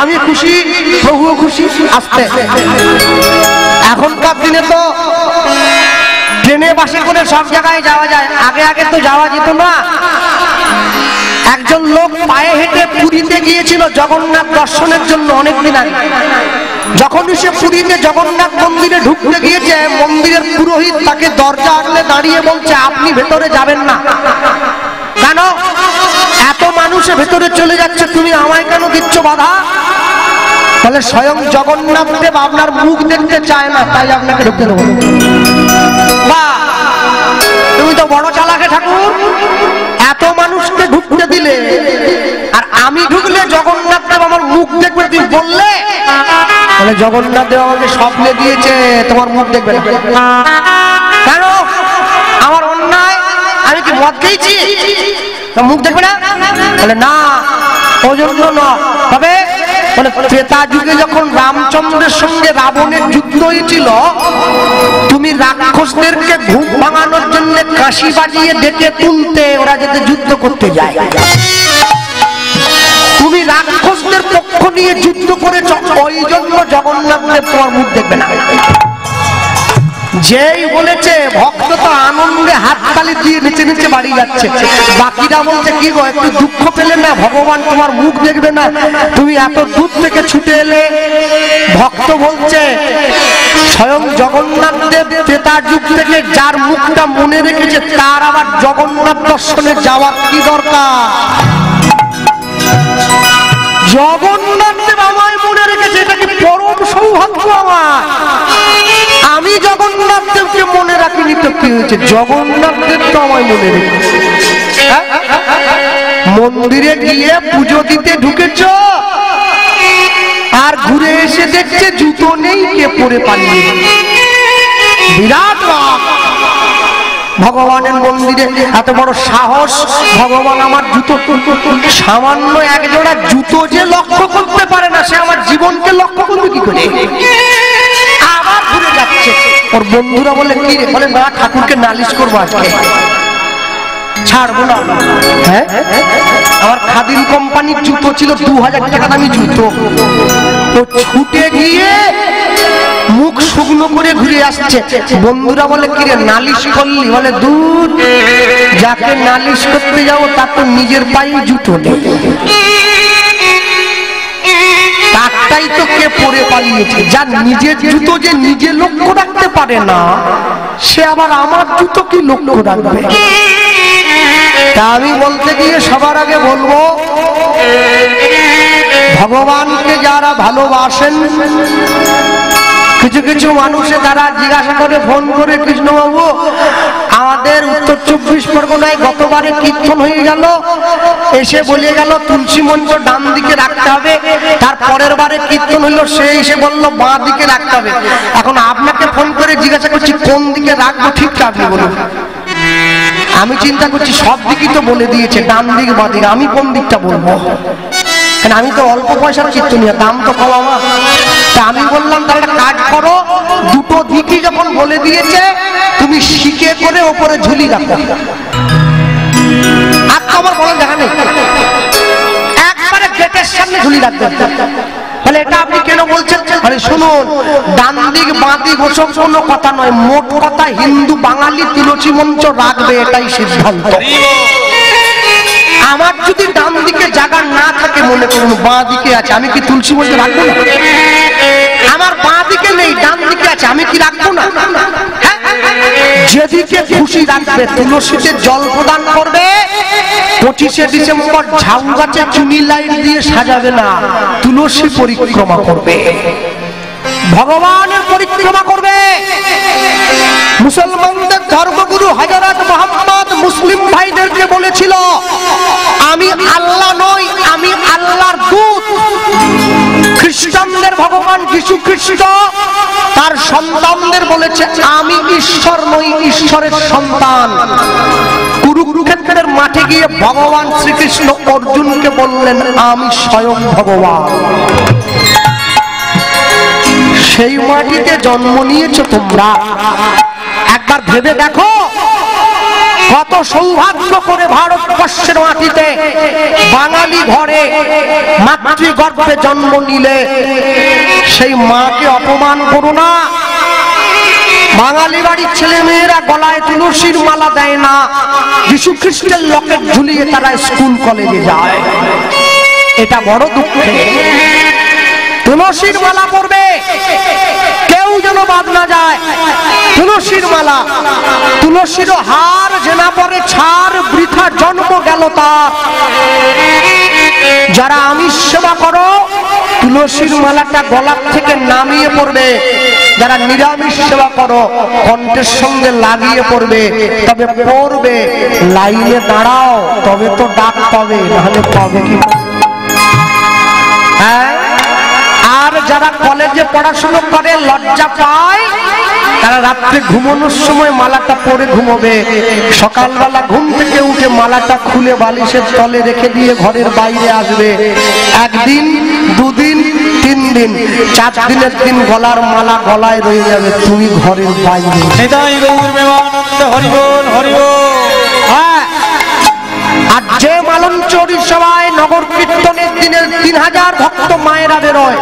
আমি খুশি, প্রভুও খুশি। আসতে এখনকার দিনে তো ট্রেনে বাসে করে সব জায়গায় যাওয়া যায়, আগে আগে তো যাওয়া যেত না। একজন লোক পায়ে হেঁটে পুরীতে গিয়েছিল জগন্নাথ দর্শনের জন্য অনেকদিন আগে। যখন সে পুরীতে জগন্নাথ মন্দিরে ঢুকতে গিয়েছে, মন্দিরের পুরোহিত তাকে দরজা আগলে দাঁড়িয়ে বলছে, আপনি ভেতরে যাবেন না। কেন? এত মানুষের ভেতরে চলে যাচ্ছে, তুমি আমায় কেন দিচ্ছ বাধা? তাহলে স্বয়ং জগন্নাথ দেব আপনার মুখ দেখতে চায় না, তাই আপনাকে ঢুকতে দেবো। বাহ, তুমি তো বড় চালাকে ঠাকুর, এত মানুষকে ঢুকতে দিলে, আর আমি ঢুকলে জগন্নাথ দেব আমার মুখ দেখবে তুমি বললে? তাহলে জগন্নাথ দেব আমাকে স্বপ্নে দিয়েছে তোমার মুখ দেখবে না। কেন? আমার অন্যায়, আমি কি মদ খেয়েছি মুখ দেখবে না? বলে না, ওই জন্য নয়। তবে ত্রেতা যুগে যখন রামচন্দ্রের সঙ্গে রাবণের যুদ্ধ হয়েছিল, তুমি রাক্ষসদেরকে ঘুম ভাঙানোর জন্য কাশি বাজিয়ে ডেকে তুলতে, ওরা যাতে যুদ্ধ করতে যায়। তুমি রাক্ষসদের পক্ষ নিয়ে যুদ্ধ করেছ, ওই জন্য জগন্নাথ দেব তোমার মুখ দেখবে না। যেই বলেছে ভক্ত তো আনন্দে হাততালি দিয়ে নিচে নিচে বাড়ি যাচ্ছে, বাকিরা বলছে কি গো একটু দুঃখ পেলে না, ভগবান তোমার মুখ দেখবে না, তুমি এত দূর থেকে ছুটে এলে। ভক্ত বলছে স্বয়ং জগন্নাথ দেব ত্রেতা যুগ থেকে যার মুখটা মনে রেখেছে, তার আবার জগন্নাথ দর্শনে যাওয়ার কি দরকার? জগন্নাথ দেব আমায় মনে রেখেছে, এটা কি পরম সৌভাগ্য আমার। আমি জগন্নাথ দেবকে মনে রাখিনি তো কি হয়েছে, জগন্নাথ দেব তো আমায় মনে রেখেছে। মন্দিরে গিয়ে পুজো দিতে ঢুকেছ, আর ঘুরে এসে দেখছে জুতো নেই, কে পরে পালিয়ে। বিরাট রাগ। ভগবানের মন্দিরে এত বড় সাহস, ভগবান আমার জুতো, সামান্য এক জোড়া জুতো যে লক্ষ্য করতে পারে না, সে আমার জীবনকে লক্ষ্য করবে কি করে? আবার ঘুরে যাচ্ছে। ওর বন্ধুরা বলে কি রে? বলে না, ঠাকুরকে নালিশ করবো আজকে, ছাড়বো না। হ্যাঁ, আমার খাদিম কোম্পানির জুতো ছিল 2000 টাকা দামি জুতো, ও ছুটে গিয়ে মুখ শুকনো করে ঘুরে আসছে। বন্ধুরা বলে কি রে নালিশ করলি? বলে দূর, যাকে নালিশ করতে যাবো তার তো নিজের পায়ে জুতো নেই, তারটাই তো কে পরে পালিয়েছে। যার নিজের জুতো যে নিজে লক্ষ্য রাখতে পারে না, সে আবার আমার জুতো কি লক্ষ্য রাখবে? তা আমি বলতে গিয়ে সবার আগে বলবো, ভগবানকে যারা ভালোবাসেন, কিছু কিছু মানুষে তারা জিজ্ঞাসা করে ফোন করে, কৃষ্ণবাবু আমাদের উত্তর 24 পরগনায় গতবারে কীর্তন হয়ে গেল, এসে বলে গেল তুলসী মঞ্চ ডান দিকে রাখতে হবে, তার পরের বারে কীর্তন হইলো সে এসে বললো বাঁ দিকে রাখতে হবে। এখন আপনাকে ফোন করে জিজ্ঞাসা করছি কোন দিকে রাখবো, ঠিকটা আপনি বলুন। আমি চিন্তা করছি সব দিকই তো বলে দিয়েছে, ডান দিক বাঁ দিকে, আমি কোন দিকটা বলবো? আমি তো অল্প পয়সার কীর্তনিয়া, দাম তো কম আমার। তা আমি বললাম তাহলে একটা কাজ করো, দুটো দিকই যখন বলে দিয়েছে তুমি শিকে করে ওপরে ঝুলি রাখো। আর তো আমার বলার জায়গা নেই, একবারে গেটের সামনে ঝুলি রাখবে। তাহলে এটা আপনি কেন বলছেন? আরে শুনুন, ডান দিক বাঁ দিক ওসব কোনো কথা নয়, মোট কথা হিন্দু বাঙালি তুলসী মঞ্চ রাখবে, এটাই সিদ্ধান্ত। আমার যদি ডান দিকে জায়গা না থাকে, মনে করুন বাঁ দিকে আছে, আমি কি তুলসী মঞ্চ রাখবো না? আমার বাঁ দিকে নেই, ডান দিকে আছে, আমি কি রাখবো না? যেদিকে খুশি রাখবে। তুলসীতে জল প্রদান করবে, 25শে ডিসেম্বর ঝাউ গাছে চুনি লাইট দিয়ে সাজাবে না, তুলসী পরিক্রমা করবে, ভগবানের পরিক্রমা করবে। মুসলমানদের ধর্মগুরু হযরত মুহাম্মদ মুসলিম ভাইদেরকে বলেছিল, আমি আল্লাহ নই, আমি আল্লাহর দূত। খ্রিস্টানদের ভগবান যীশু খ্রিস্ট তার সন্তানদের বলেছে, আমি ঈশ্বর নই, ঈশ্বরের সন্তান। কুরুক্ষেত্রের মাঠে গিয়ে ভগবান শ্রীকৃষ্ণ অর্জুনকে বললেন, আমি স্বয়ং ভগবান। সেই মাটিতে জন্ম নিয়েছো তোমরা, একবার ভেবে দেখো কত সৌভাগ্য করে ভারতবর্ষের মাটিতে বাঙালি ঘরে মাতৃগর্ভে জন্ম নিলে সেই মাকে অপমান করো না। বাঙালি বাড়ির ছেলে মেয়েরা গলায় তুলসীর মালা দেয় না, যীশু খ্রিস্টের লকেট ঝুলিয়ে তারা স্কুল কলেজে যায়। এটা বড় দুঃখের। তুলসীর মালা পরবে, কেউ যেন বাদ না যায়। তুলসীর মালা, তুলসীর হার যেনা পরে ছাড় বৃথা জন্ম গেল তার। যারা আমিষ সেবা করো তুলসীর মালাটা গলার থেকে নামিয়ে পড়বে, যারা নিরামিষ সেবা করো কণ্ঠের সঙ্গে লাগিয়ে পড়বে। তবে পড়বে, লাইনে দাঁড়াও, তবে তো ডাক পাবে, নাহলে পাবে কি? হ্যাঁ, আর যারা কলেজে পড়াশোনা করে লজ্জা পায় তারা রাত্রে ঘুমানোর সময় মালাটা পরে ঘুমোবে, সকালবেলা ঘুম থেকে উঠে মালাটা খুলে বালিশের তলে রেখে দিয়ে ঘরের বাইরে আসবে। একদিন, দুদিন, 3 দিন, 4 দিনের দিন গলার মালা গলায় রয়ে যাবে, তুমি ঘরের বাইরে। হ্যাঁ, আর যে মালঞ্চরী সবাই নগর কীর্তনের দিনের 3000 ভক্ত মায়েরা বেরোয়,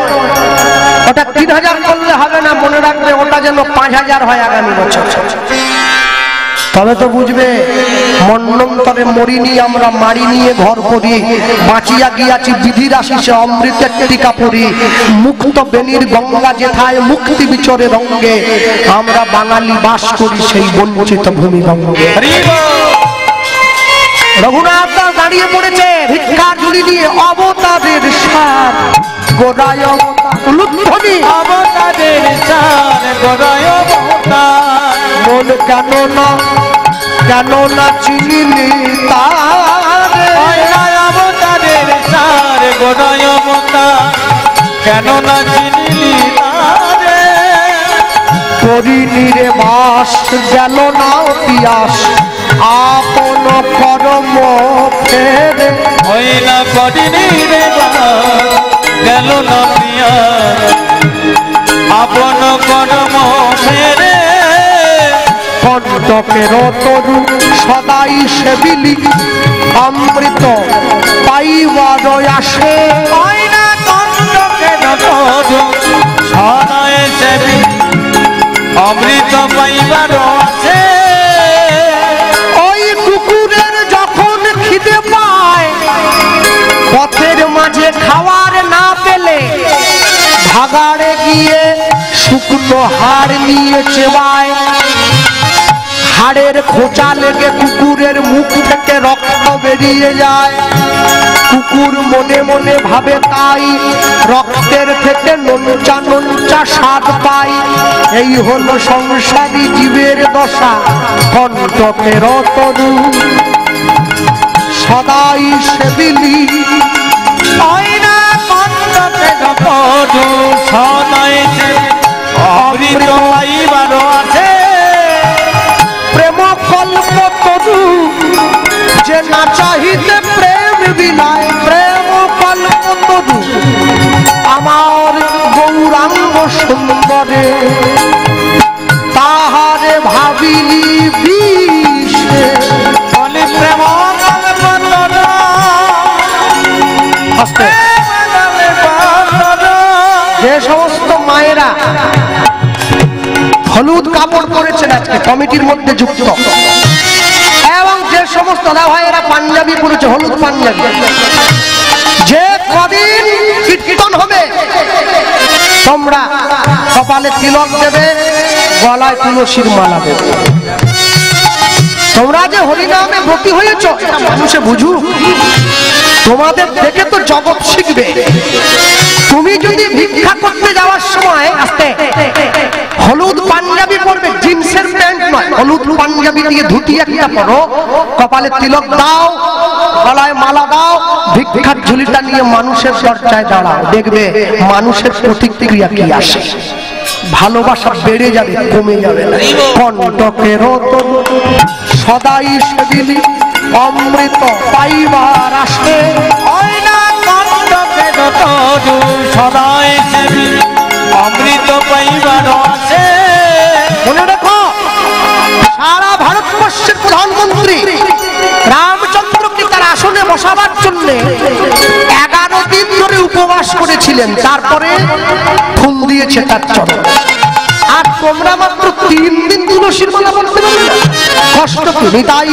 ওটা 3000 করলে হবে না, মনে রাখবে ওটা যেন 5000 হয় আগামী বছর। তবে তো বুঝবে মন্বন্তরে মরিনি আমরা, মারি নিয়ে ঘর করি, বাঁচিয়া গিয়াছি বিধির আশিসে অমৃতের টিকা পড়ি। মুক্ত বেনির গঙ্গা যেথায় মুক্তি বিচরে রঙ্গে, আমরা বাঙালি বাস করি সেই বঞ্চিত ভূমি গঙ্গে। রঘুনাথ দাস দাঁড়িয়ে পড়েছে ভিক্ষা ঝুলি নিয়ে, অবতারের সার গোড়ায় উলুধ্বনি, অবতারের সার গোড়ায় মন কেন না চিনিলি তারে, অবতারের সার গোড়ায় কেন না চিনিলি তারে, করিনি রে বাস গেল না পিয়াস, আপন কর্ম ফেরে হইলা করিনি রে বাস গেল না পিয়াস, আপন কর্ম ফেরে। কণ্টকের তরু সদাই সেবিলি, অমৃত পাইবার আসে, কণ্টকের তরু সদাই সেবিলি, অমৃত পাইবার আসে। ওই কুকুরের যখন খিদে পায়, পথের মাঝে খাওয়ার না পেলে ভাগাড়ে গিয়ে শুকনো হাড় নিয়ে চেবায়। হাড়ের খোঁচা লেগে কুকুরের মুখ থেকে রক্ত বেরিয়ে যায়। কুকুর মনে মনে ভাবে তাই, রক্তের থেকে নোনচা নোনচা স্বাদ পাই। এই হলো সংসারী জীবের দশা, কণ্টকের তরু সদাই সেবিলি, অমৃত পাইবার আছে। প্রেম কল্প তরু যে না চাহিতে প্রেম বিলায়, প্রেম কল্প তরু আমার গৌরাঙ্গ সুন্দরে, তাহারে ভাবিলি বিষে বলে প্রেম কল্প তরু। যে সমস্ত মায়েরা হলুদ কাপড় পরেছেন আজকে কমিটির মধ্যে যুক্ত, এবং যে সমস্ত দাদা ভাইয়েরা পাঞ্জাবি পরেছে, হলুদ পাঞ্জাবি, যে কদিন কীর্তন হবে তোমরা কপালে তিলক দেবে, গলায় তুলসীর মালা দেবে। তোমরা যে হরিনামে ব্রতী হয়েছ এটা মানুষে বুঝুক, তোমাদের দেখে তো জগৎ শিখবে। তুমি যদি ভিক্ষা করতে যাওয়ার সময় আস্তে হলুদ পাঞ্জাবি পরবে, জিন্সের প্যান্ট নয়, হলুদ পাঞ্জাবি দিয়ে ধুতি একটা পরো, কপালে তিলক দাও, গলায় মালা দাও, ভিক্ষার ঝুলিটা নিয়ে মানুষের দরজায় দাঁড়াও, দেখবে মানুষের প্রতিক্রিয়া কি আসে। ভালোবাসা বেড়ে যাবে, কমে যাবে না। কণ্টকের তরু সদাই সেবিলি, অমৃত পাইবার আসে। কণ্টকের তরু সদাই সেবিলি, অমৃত পাইবার আসে। মনে রেখো, সারা ভারতবর্ষের প্রধান প্রধানমন্ত্রী রামচন্দ্রকে তার আসনে বসাবার জন্য 11 দিন ধরে উপবাস করেছিলেন, তারপরে ফুল দিয়েছে তার চরণ। আর তোমরা মাত্র 3 দিন তুলসীর মালা বলতে পারবে, কষ্ট তুমি তাই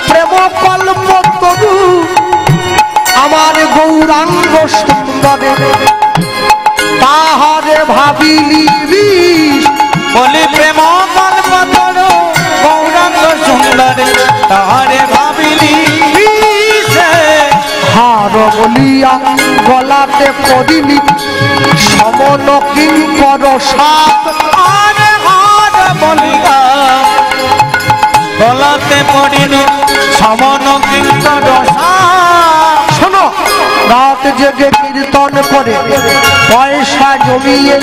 প্রেম কল্প তরু আমার গৌরাঙ্গ সুন্দরে তাহারে ভাবিলি বলি প্রেম কল্প তরু গৌরাঙ্গ সুন্দরে তাহারে ভাবিলি হার বলিয়া গলাতে পদিলি সমন কিঙ্কর সাপ। আরে হার বলিয়া গলাতে পড়িনি সমন কিঙ্কর সাপ। শোনো, রাত জেগে কীর্তন করে পয়সা জমিয়ে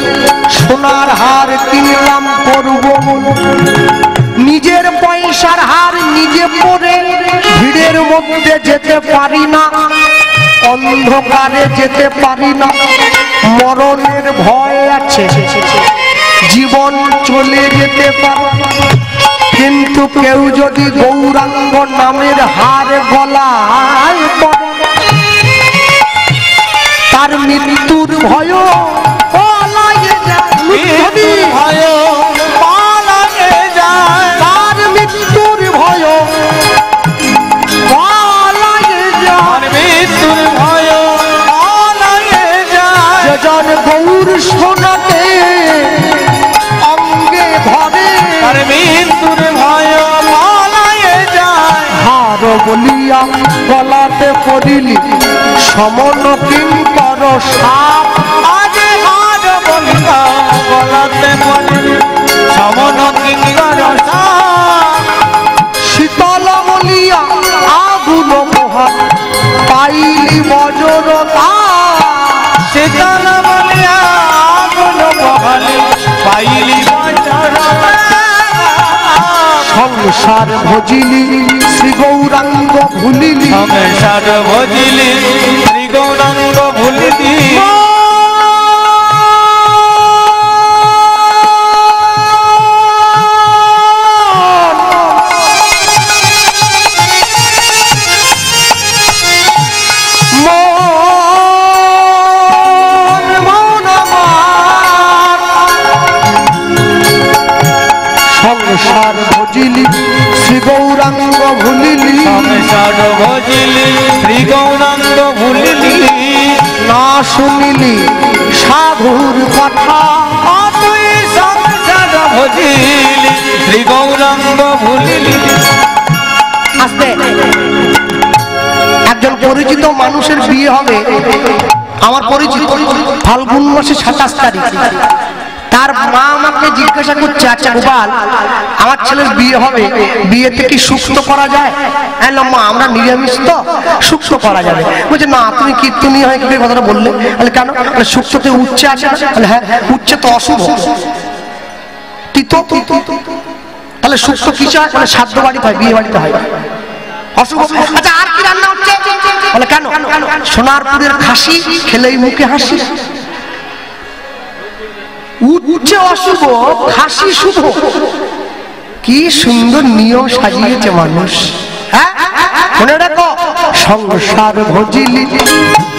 সোনার হার কিনলাম করব, নিজের পয়সার হার নিজে পরে ভিড়ের মধ্যে যেতে পারি না, অন্ধকারে যেতে পারি না, মরণের ভয় আছে, জীবন চলে যেতে পারে। কিন্তু কেউ যদি গৌরাঙ্গ নামের হার গলায় পরে তার মৃত্যুর ভয় পালায়ে যায়, মৃত্যুর ভয় পালায়ে যায়, তার মৃত্যুর ভয় পালায়ে যায়, মৃত্যুর ভয় পালায়ে যায়। যেজন গৌর সোনাতে অঙ্গে ধরে তার মৃত্যুর ভয় পালায়ে যায়। হার বলিয়া গলাতে পড়িলি সমন কিঙ্কর সাপ। আজে হার বলিয়া গলাতে পড়িলি সমন কিঙ্কর সাপ। শীতল বলিয়া আগুন মহা পাইলি বজ্রতা, শীতল বলিয়া আগুন বহালি পাইলি বজ্রতা। সংসার ভজিলি শ্রী গৌরাঙ্গ ভুলিলি, সংসার ভজিলি শ্রী গৌরাঙ্গ ভুলিলি। সংসার ভজিলি শ্রী গৌরাঙ্গ ভুলিলি, সংসার ভজিলি শ্রী গৌরাঙ্গ ভুলিলি। না শুনিলি সাধুর কথা, তুই সংসার ভজিলি শ্রী গৌরাঙ্গ ভুলিলি। আস্তে একজন পরিচিত মানুষের বিয়ে হবে, আমার পরিচিত, ফাল্গুন মাসে 27 তারিখ। তার মা আমাকে জিজ্ঞাসা করছে, আচ্ছা গোপাল, আমার ছেলের বিয়ে হবে, বিয়েতে কি সুক্ত করা যায়? মা আমরা নিরামিষ তো, সুক্ত করা যাবে। বলছে না, তুমি কীর্তনীয় হয়ে কি কথাটা বললে? বলে কেন? সুক্ততে উচ্চে আছে। বলে হ্যাঁ, উচ্চে তো অশুভ, তাহলে সুক্ত কিসে হয়? বলে শ্রাদ্ধ বাড়িতে হয়, বিয়ে বাড়িতে হয় অশুভ। আচ্ছা আর কি রান্না হচ্ছে? বলে কেন? সোনারপুরের খাসি খেলেই মুখে হাসি। উচ্চে অশুভ, খাসি শুভ। কি সুন্দর নিয়ম সাজিয়েছে মানুষ। হ্যাঁ মনে রাখো, সংসার ভজিলি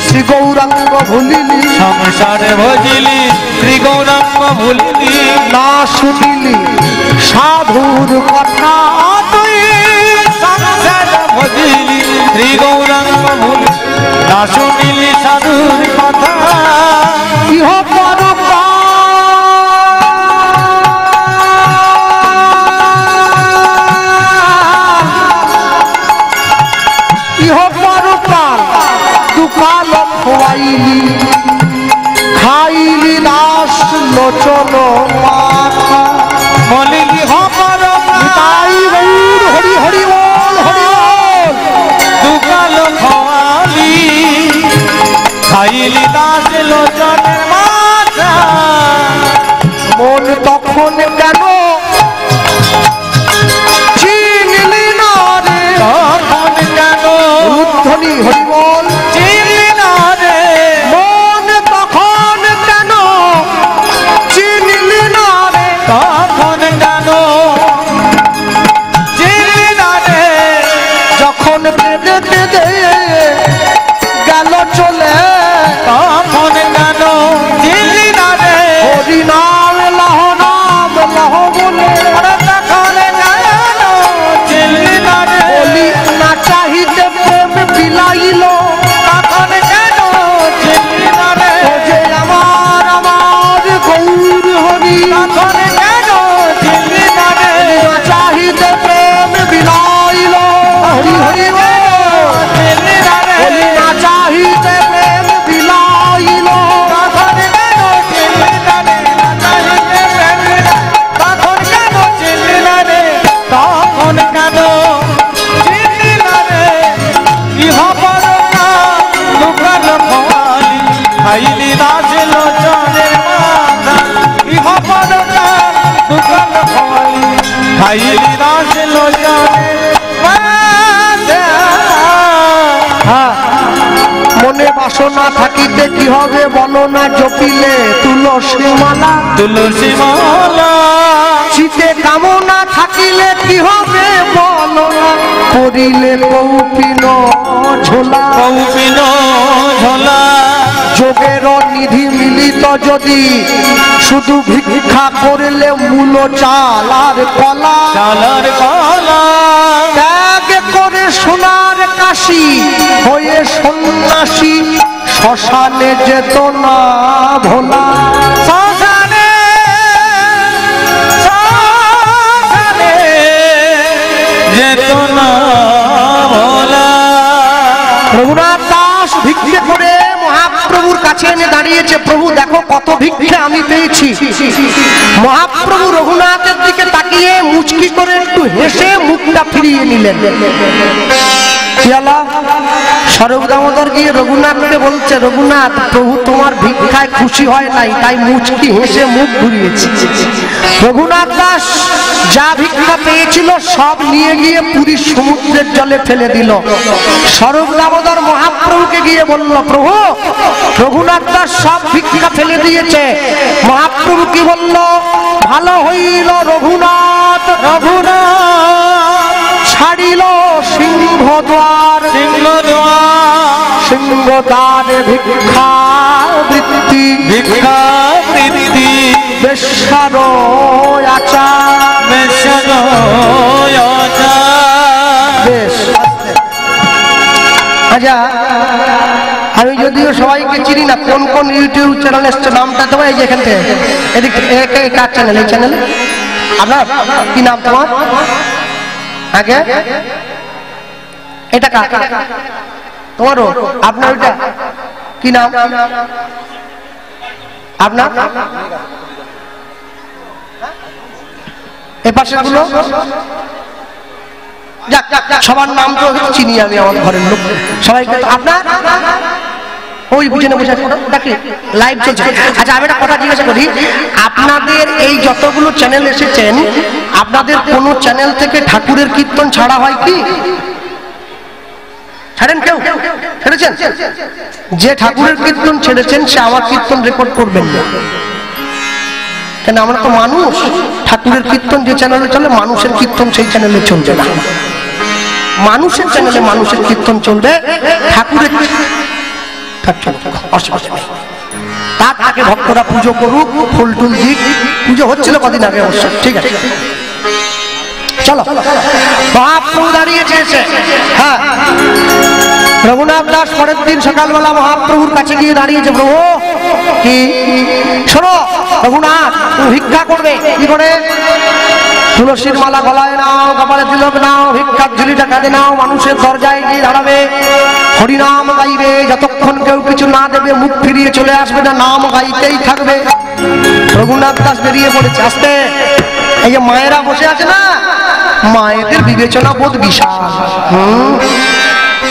শ্রী গৌরাঙ্গ ভুলিলি, সংসার ভজিলি শ্রী গৌরাঙ্গ ভুলিলি। না শুনিলি সাধুর কথা, তুই সংসার ভজিলি শ্রী গৌরাঙ্গ ভুলিলি। না শুনিলি সাধুর কথা। ইহ পরকাল দুকাল খোয়াইলি, খাইলি দাস লোচন মাথা। বলিলি হপর তাই গৌর হরি হরি বল, হরি বল। দুকাল খাওয়ালি, খাইলি দাস লোচনের মাথা। যখন কেঁদে কেঁদে গেল চলে তখন কেন ছিলি না রে হরি নাম লহ বলে তখন কেন ছিলি না রে বলি না চাহিতে প্রেম বিলাইল তখন কেন ছিলি না রে ও যে আমার গৌর হরি তখন কেন ছিলি না রে না চাহিতে প্রেম বিলাইল হরি হরি ছিলি না রে বলি না চাহিতে প্রেম বিলাইল তখন কেন ছিলি না রে তখন কেন ছিলি না রে তখন কেন ছিলি না রে ইহ পরনা লুকাল ভবানী খাইলি দাস লোচনের মাথা ইহ পরনা লুকাল ভবানী খাইলি দাস লোচনের মাথা হ্যাঁ, মনে বাসনা থাকিতে কি হবে বলো না জপিলে তুলসী মালা তুলসী মালা শীতে কামনা থাকিলে কি হবে বলো না করিলে কৌপিন ঝোলা কৌপিন ঝোলা যোগের নিধি মিলিত যদি শুধু ভিক্ষা করলে মূল চাল আর কলা চালার কলা ত্যাগ করে সোনার কাশি হয়ে সন্ন্যাসী শ্মশানে যেত না ভোলা শ্মশানে শ্মশানে যেত না ভোলা রঘুনাথ দাস ভিক্ষে করে মহাপ্রভুর কাছে এনে দাঁড়িয়েছে প্রভু দেখো কত ভিক্ষে আমি পেয়েছি মহাপ্রভু রঘুনাথের দিকে তাকিয়ে মুচকি করে একটু হেসে মুখটা ফিরিয়ে নিলেন স্বরূপ দামোদর গিয়ে রঘুনাথকে বলছে রঘুনাথ প্রভু তোমার ভিক্ষায় খুশি হয় নাই তাই মুচকি হেসে মুখ ঘুরিয়েছে রঘুনাথ দাস যা ভিক্ষা পেয়েছিল সব নিয়ে গিয়ে পুরীর সমুদ্রের জলে ফেলে দিল স্বরূপ দামোদর মহাপ্রভুকে গিয়ে বলল প্রভু রঘুনাথ দাস সব ভিক্ষা ফেলে দিয়েছে মহাপ্রভু কি বলল ভালো হইল রঘুনাথ ছাড়িল সিংহদ্বার সিংহদ্বারে ভিক্ষা বৃত্তি বেশ্যার আচার বেশ আচ্ছা আমি যদিও সবাইকে চিনি না কোন কোন ইউটিউব চ্যানেল এসছে নামটা দেবো এই যে এখান থেকে এদিক কার চ্যানেল এই চ্যানেল আপনার কি নাম তোমার আগে এটা কার তোমারও আপনার ওইটা কি নাম আপনার এ পাশে গুলো সবার নাম তো চিনি আমি আমার ঘরের লোক সবাইকে আপনার ওই বুঝে বসে লাইভ চলছে আচ্ছা আমি একটা কথা জিজ্ঞাসা করি আপনাদের এই যতগুলো চ্যানেল এসেছেন আপনাদের কোন চ্যানেল থেকে ঠাকুরের কীর্তন ছাড়া হয় কি ছাড়েন কেউ ছেড়েছেন যে ঠাকুরের কীর্তন ছেড়েছেন সে আমার কীর্তন রেকর্ড করবেন না কেন আমরা তো মানুষ ঠাকুরের কীর্তন যে চ্যানেলে চলে মানুষের কীর্তন সেই চ্যানেলে চলবে না মানুষের চ্যানেলে মানুষের কীর্তন চলবে ঠাকুরের অসুবিধা নেই তার আগে ভক্তরা পুজো করুক ফুল টুল দিক পুজো হচ্ছিল কদিন আগে অবশ্য ঠিক আছে চলো মহাপ্রভু দাঁড়িয়েছে এসে হ্যাঁ রঘুনাথ দাস পরের দিন সকালবেলা মহাপ্রভুর কাছে গিয়ে দাঁড়িয়েছে প্রভু কি শোনো রঘুনাথ তুমি ভিক্ষা করবে কি করে তুলসীর মালা গলায় নাও কপালে তিলক নাও ভিক্ষার ঝুলিটা কাঁধে নাও মানুষের দরজায় গিয়ে দাঁড়াবে হরিনাম গাইবে যতক্ষণ কেউ কিছু না দেবে মুখ ফিরিয়ে চলে আসবে না নাম গাইতেই থাকবে রঘুনাথ দাস বেরিয়ে পড়েছে আসতে এই যে মায়েরা বসে আছে না মায়েদের বিবেচনা বোধ বিশাল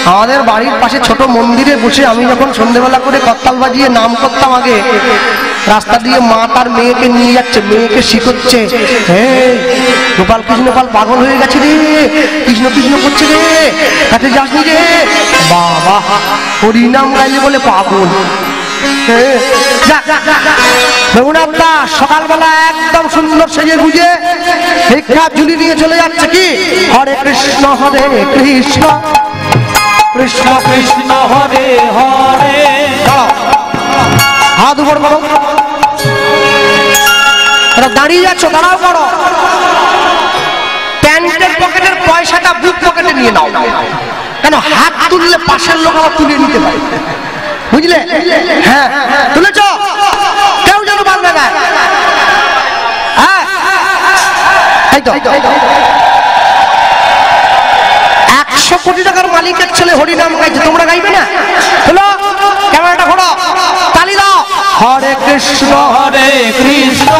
আমাদের বাড়ির পাশে ছোট মন্দিরে বসে আমি যখন সন্ধ্যেবেলা করে করতাল বাজিয়ে নাম করতাম আগে রাস্তা দিয়ে মা তার মেয়েকে নিয়ে যাচ্ছে মেয়েকে শিখচ্ছে হ্যাঁ গোপাল কৃষ্ণ পাল পাগল হয়ে গেছে রে কৃষ্ণ কৃষ্ণ করছে রে কাছে যাসনি রে বাবা হরিনাম গাইলে বলে পাগল রঘুনাথ দাস সকালবেলা একদম সুন্দর সেজে গুজে ভিক্ষা ঝুলি নিয়ে চলে যাচ্ছে কি হরে কৃষ্ণ কৃষ্ণ কৃষ্ণ হরে হরে। হাত উপর করো, দাঁড়িয়ে যাচ্ছ, দাঁড়াও করো। প্যান্টের পকেটের পয়সাটা বুক পকেটে নিয়ে নাও, কেন হাত তুললে পাশের লোক আবার তুলে নিতে পারে, বুঝলে? হ্যাঁ, তুলেছ, কেউ যেন বাঁধবে না। হ্যাঁ, এই তো 100 কোটি টাকার মালিকের ছেলে হরিনাম গাইছে, তোমরা গাইবে না? হলো, ক্যামেরাটা ঘোরো, তালি দাও। হরে কৃষ্ণ হরে কৃষ্ণ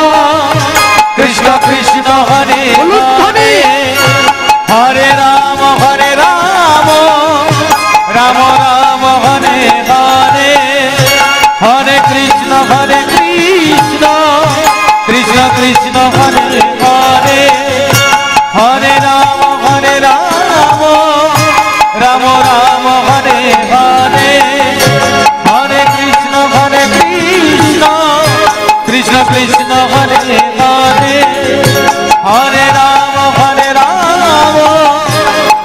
কৃষ্ণ কৃষ্ণ হরে হরে, হরে রাম রাম রাম হরে হরে, হরে কৃষ্ণ কৃষ্ণ কৃষ্ণ কৃষ্ণ হরে হরে, হরে রাম রাম রাম হরে হরে, হরে কৃষ্ণ কৃষ্ণ কৃষ্ণ হরে হরে, হরে রাম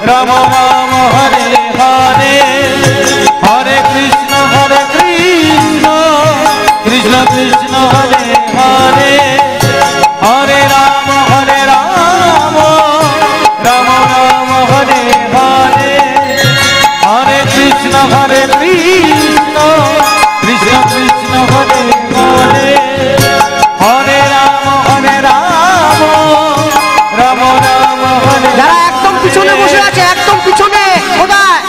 রাম রাম হরে হরে, হরে কৃষ্ণ কৃষ্ণ কৃষ্ণ হরে হরে, হরে রাম রাম রাম হরে হরে, হরে কৃষ্ণ কৃষ্ণ কৃষ্ণ কৃষ্ণ হরে হরে, হরে রাম রাম রাম হরে। যারা একদম পিছনে বসে আছে, একদম পিছনে, কোথায়?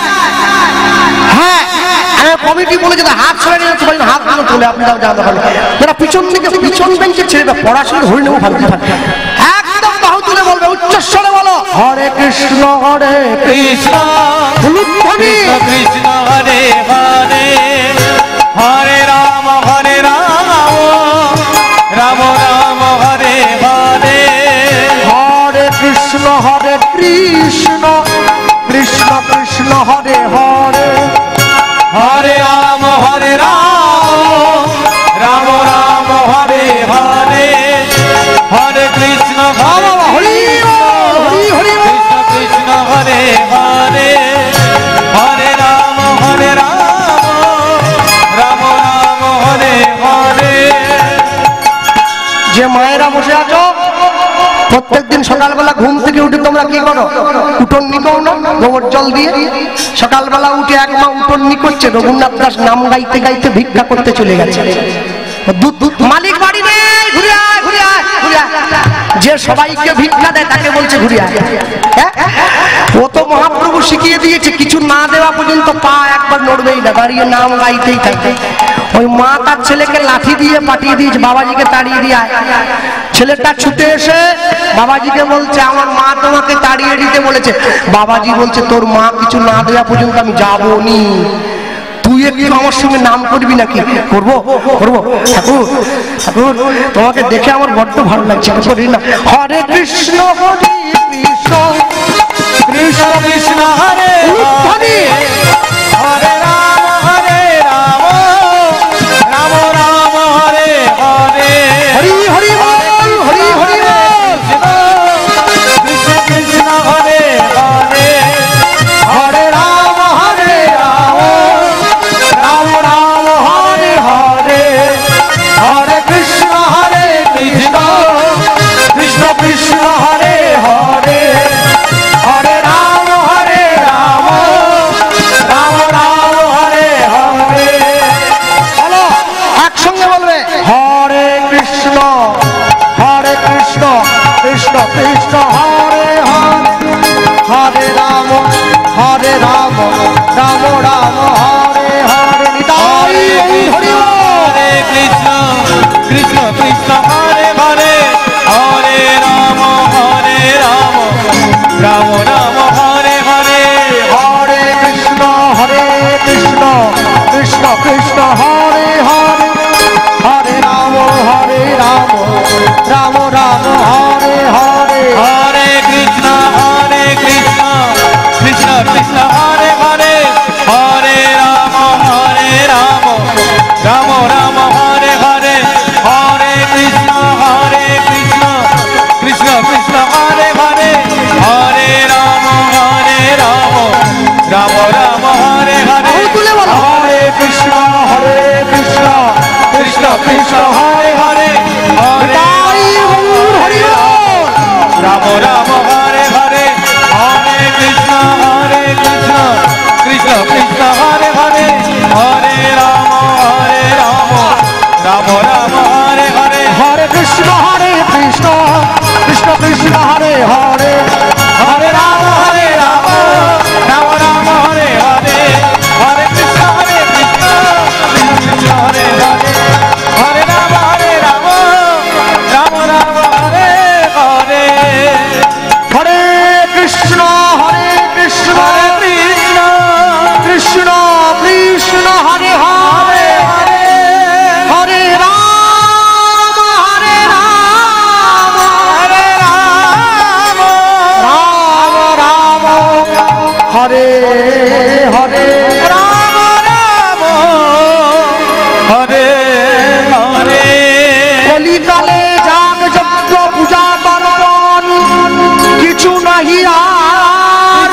হ্যাঁ, কমিটি বলে যেটা হাত ছড়ে নিয়ে যাচ্ছে, হাত গুলো তোলে, আপনি যাও, যারা পিছন থেকে পিছন বেঞ্চে ছেড়ে পড়াশোনা ধরে নেবো ভাবতে একদম বাহু তুলে বলবে, উচ্চস্বরে বলো, হরে কৃষ্ণ কৃষ্ণ কৃষ্ণ কৃষ্ণ হরে হরে, হরে রাম রাম রাম হরে হরে, হরে কৃষ্ণ কৃষ্ণ কৃষ্ণ হরে হরে, হরে রাম রাম রাম হরে হরে, হরে কৃষ্ণ হরি হরি কৃষ্ণ কৃষ্ণ হরে হরে, হরে রাম রাম রাম হরে হরে। যে মায়েরা বসে আছো, প্রত্যেকদিন সকালবেলা ঘুম থেকে উঠে তোমরা কি করো? উঠোন নিকো না গোবর জল দিয়ে? সকালবেলা উঠে এক মা উঠোন নিকোচ্ছে, রঘুনাথ দাস নাম গাইতে গাইতে ভিক্ষা করতে চলে গেছে। মালিক বাড়ি নেই, ঘুরে আয় ঘুরে আয় ঘুরে আয়। যে সবাইকে ভিক্ষা দেয় তাকে বলছে ঘুরে আয়। ও তো মহাপ্রভু শিখিয়ে দিয়েছে, কিছু না দেওয়া পর্যন্ত পা একবার নড়বেই না, দাঁড়িয়ে নাম গাইতেই থাকে। ওই মা তার ছেলেকে লাঠি দিয়ে পাঠিয়ে দিয়েছে, বাবাজিকে তাড়িয়ে দিয়ে আয়। ছেলেটা ছুটে এসে বাবাজিকে বলছে, আমার মা তোমাকে তাড়িয়ে দিতে বলেছে। বাবাজি বলছে, তোর মা কিছু না দেওয়া পর্যন্ত আমি যাবো নি, তুই একটু আমার সঙ্গে নাম করবি নাকি? করবো করবো। ঠাকুর ঠাকুর তোমাকে দেখে আমার বড্ড ভালো লাগছে, করি না। হরে কৃষ্ণ কৃষ্ণ কৃষ্ণ কৃষ্ণ হরে হরে, হরে রাম রাম রাম হরে হরে, হরি হরি বল, হরি হরি বল। কৃষ্ণ কৃষ্ণ হরে হরে, হরে রাম রাম রাম হরে হরে, হরে কৃষ্ণ কৃষ্ণ কৃষ্ণ কৃষ্ণ হরে হরে, হরে রাম রাম রাম হরে হরে। বলো একসঙ্গে বলবে, হরে কৃষ্ণ কৃষ্ণ কৃষ্ণ হরে হরে, হরে রাম রাম রাম হরে হরে। নিতাই হরি বল। হরে কৃষ্ণ কৃষ্ণ কৃষ্ণ হরে হরে, হরে রাম রাম রাম হরে হরে, হরে কৃষ্ণ কৃষ্ণ কৃষ্ণ হরে হরে, হরে রাম রাম রাম হরে হরে, হরে কৃষ্ণ কৃষ্ণ কৃষ্ণ হরে হরে, হরে রাম রাম রাম হরে হরে, হরে কৃষ্ণ কৃষ্ণ কৃষ্ণ হরে হরে, হরে রাম রাম রাম কৃষ্ণ হরে হরে হরে তাই গৌর হরি বল। রাম রাম হরে হরে হরে কৃষ্ণ কৃষ্ণ কৃষ্ণ হরে হরে হরে রাম রাম রাম হরে হরে হরে কৃষ্ণ কৃষ্ণ কৃষ্ণ হরে হরে হরে রাম রাম রাম হরে হরে হরে কৃষ্ণ কৃষ্ণ কৃষ্ণ হরে হরে হরে রাম রাম রাম হরে হরে হরে কৃষ্ণ কৃষ্ণ কৃষ্ণ কৃষ্ণ হরে হরে হরে রাম রাম হরে হরে রাম হরে হরে কলিকালে যাগ যজ্ঞ পূজা পার্বণ কিছু নাহি আর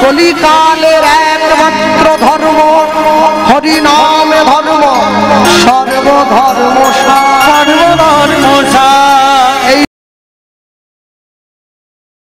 কলিকালের একমাত্র ধর্ম হরিনাম